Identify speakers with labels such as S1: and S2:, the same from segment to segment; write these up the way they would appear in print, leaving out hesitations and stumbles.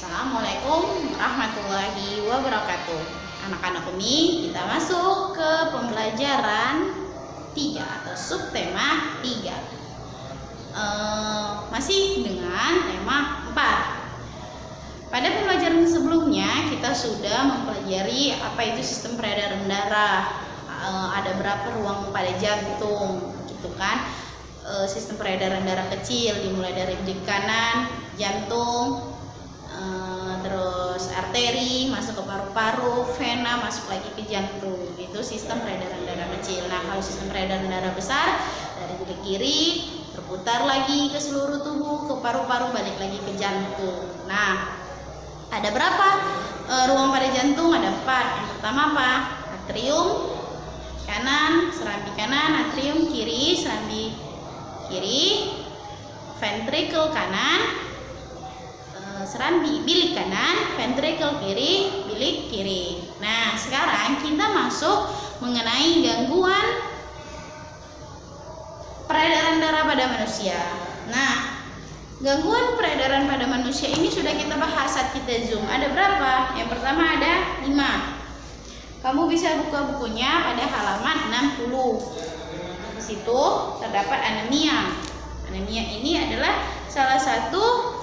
S1: Assalamualaikum warahmatullahi wabarakatuh. Anak-anak Umi, kita masuk ke pembelajaran 3 atau subtema 3. Masih dengan tema 4. Pada pembelajaran sebelumnya kita sudah mempelajari apa itu sistem peredaran darah. Ada berapa ruang pada jantung, gitu kan? Sistem peredaran darah kecil dimulai dari benak kanan, jantung, terus arteri masuk ke paru-paru, vena masuk lagi ke jantung. Itu sistem peredaran darah kecil. Nah, kalau sistem peredaran darah besar dari benak kiri berputar lagi ke seluruh tubuh, ke paru-paru, balik lagi ke jantung. Nah, ada berapa ruang pada jantung? Ada 4. Yang pertama apa? Atrium kanan, serambi kanan, atrium kiri, serambi kiri, ventricle kanan, serambi bilik kanan, ventricle kiri, bilik kiri. Nah, sekarang kita masuk mengenai gangguan peredaran darah pada manusia. Nah, gangguan peredaran pada manusia ini sudah kita bahas saat kita Zoom. Ada berapa? Yang pertama ada 5. Kamu bisa buka bukunya pada halaman 60. Di situ terdapat anemia. Anemia ini adalah salah satu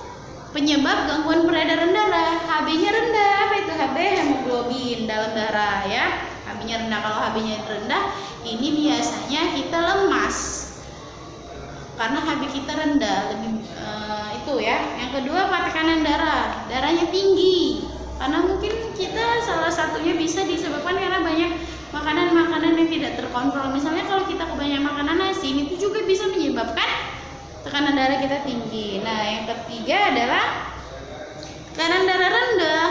S1: penyebab gangguan peredaran darah. HB-nya rendah. Apa itu HB? Hemoglobin dalam darah, ya. HB-nya rendah. Kalau HB-nya rendah, ini biasanya kita lemas. Karena HB kita rendah, lebih itu ya. Yang kedua, tekanan darah. Darahnya tinggi. Karena mungkin kita salah satunya bisa disebabkan karena banyak makanan-makanan yang tidak terkontrol. Misalnya kalau kita kebanyakan makanan asin, itu juga bisa menyebabkan tekanan darah kita tinggi. Nah, yang ketiga adalah tekanan darah rendah.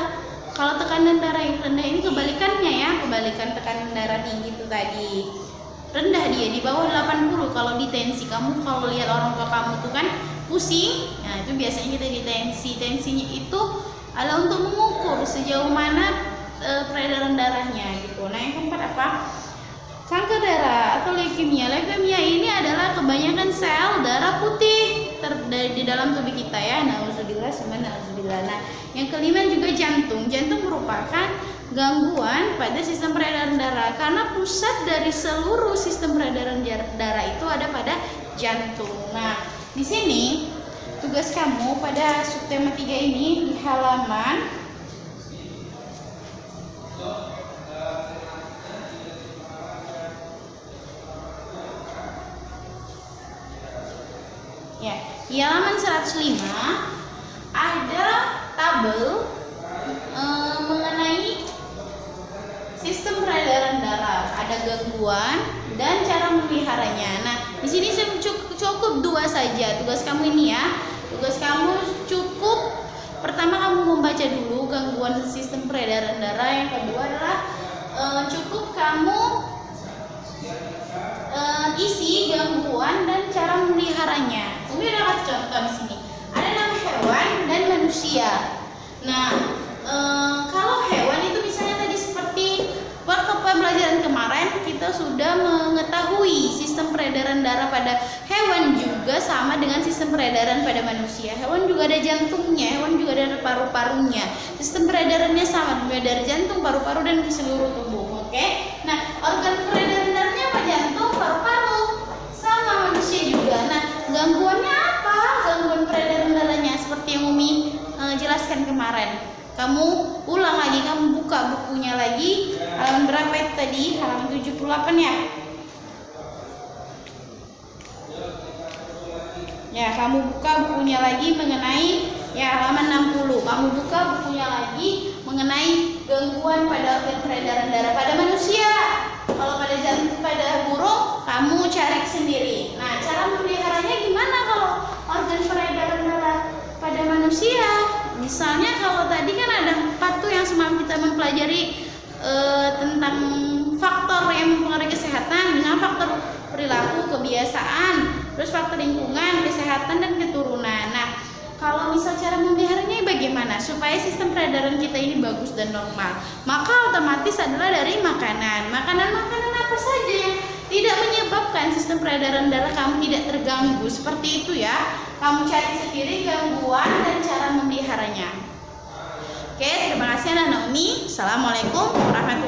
S1: Kalau tekanan darah yang rendah ini kebalikannya ya, kebalikan tekanan darah tinggi itu tadi. Rendah dia di bawah 80. Kalau di tensi, kamu kalau lihat orang tua kamu tuh kan pusing, nah itu biasanya kita di tensi. Tensinya itu adalah untuk mengukur sejauh mana peredaran darahnya gitu. Nah, yang keempat apa? Kanker darah atau leukemia. Leukemia ini adalah kebanyakan sel darah putih di dalam tubuh kita ya. Nauzubillah, nauzubillah. Nah, yang kelima juga jantung. Jantung merupakan gangguan pada sistem peredaran darah karena pusat dari seluruh sistem peredaran darah itu ada pada jantung. Nah, di sini tugas kamu pada subtema 3 ini di halaman ya, di halaman 105 ada tabel mengenai sistem peredaran darah, ada gangguan dan cara memeliharanya. Nah, di sini cukup 2 saja tugas kamu ini ya. Tugas kamu cukup pertama kamu membaca dulu gangguan sistem peredaran darah. Yang kedua adalah cukup kamu isi gangguan dan cara memeliharanya. Ini ada contoh di sini. Ada 6 hewan dan manusia. Nah, kalau hewan itu misalnya tadi seperti pembelajaran kemarin kita sudah mengetahui sistem peredaran darah pada hewan juga sama dengan sistem peredaran pada manusia. Hewan juga ada jantungnya, hewan juga ada paru-parunya. Sistem peredarannya sama, mulai dari jantung, paru-paru dan ke seluruh tubuh. Oke? Nah, organ peredaran darahnya apa? Jantung, paru-paru. Sama manusia juga. Nah, gangguannya apa? Gangguan peredaran darahnya seperti yang Umi jelaskan kemarin. Kamu ulang lagi, kamu buka bukunya lagi. Halaman berapa itu tadi? Halaman 78 ya? Ya, kamu buka bukunya lagi mengenai ya halaman 60. Kamu buka bukunya lagi mengenai gangguan pada organ peredaran darah pada manusia. Kalau pada jantung, pada burung, kamu cari sendiri. Nah, cara memeliharanya gimana kalau organ peredaran darah pada manusia? Misalnya kalau tadi kan ada 4 tuh yang semalam kita mempelajari tentang faktor yang mempengaruhi kesehatan, dengan faktor perilaku, kebiasaan, terus faktor lingkungan, kesehatan dan keturunan. Nah, kalau misal cara memeliharanya bagaimana supaya sistem peredaran kita ini bagus dan normal? Maka otomatis adalah dari makanan. Makanan-makanan apa saja yang tidak menyebabkan sistem peredaran darah kamu tidak terganggu, seperti itu ya. Kamu cari sendiri gangguan dan cara memeliharanya. Oke, terima kasih Anak Naomi. Assalamualaikum warahmatullahi wabarakatuh.